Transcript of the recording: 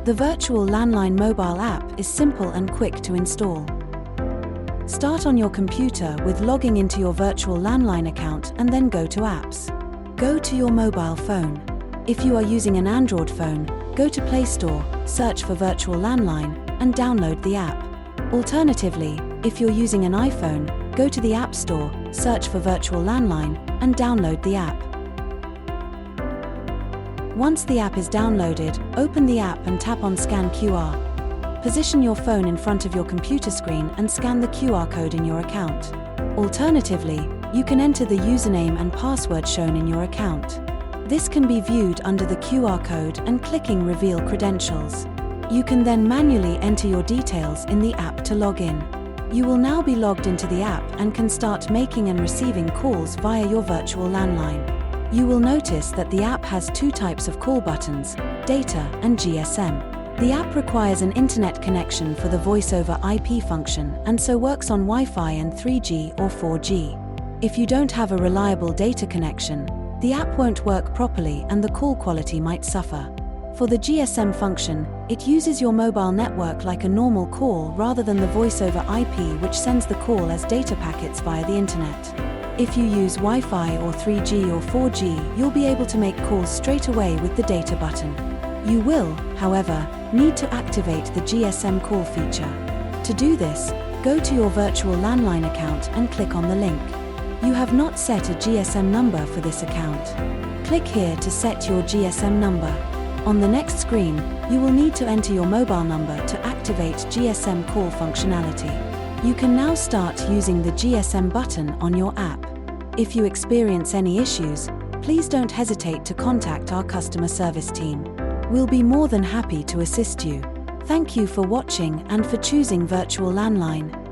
The Virtual Landline mobile app is simple and quick to install. Start on your computer with logging into your Virtual Landline account and then go to Apps. Go to your mobile phone. If you are using an Android phone, go to Play Store, search for Virtual Landline, and download the app. Alternatively, if you're using an iPhone, go to the App Store, search for Virtual Landline, and download the app. Once the app is downloaded, open the app and tap on Scan QR. Position your phone in front of your computer screen and scan the QR code in your account. Alternatively, you can enter the username and password shown in your account. This can be viewed under the QR code and clicking Reveal Credentials. You can then manually enter your details in the app to log in. You will now be logged into the app and can start making and receiving calls via your Virtual Landline. You will notice that the app has two types of call buttons, data and GSM. The app requires an internet connection for the voice over IP function and so works on Wi-Fi and 3G or 4G. If you don't have a reliable data connection, the app won't work properly and the call quality might suffer. For the GSM function, it uses your mobile network like a normal call rather than the voice over IP, which sends the call as data packets via the internet. If you use Wi-Fi or 3G or 4G, you'll be able to make calls straight away with the data button. You will, however, need to activate the GSM call feature. To do this, go to your Virtual Landline account and click on the link. You have not set a GSM number for this account. Click here to set your GSM number. On the next screen, you will need to enter your mobile number to activate GSM call functionality. You can now start using the GSM button on your app. If you experience any issues, please don't hesitate to contact our customer service team. We'll be more than happy to assist you. Thank you for watching and for choosing Virtual Landline.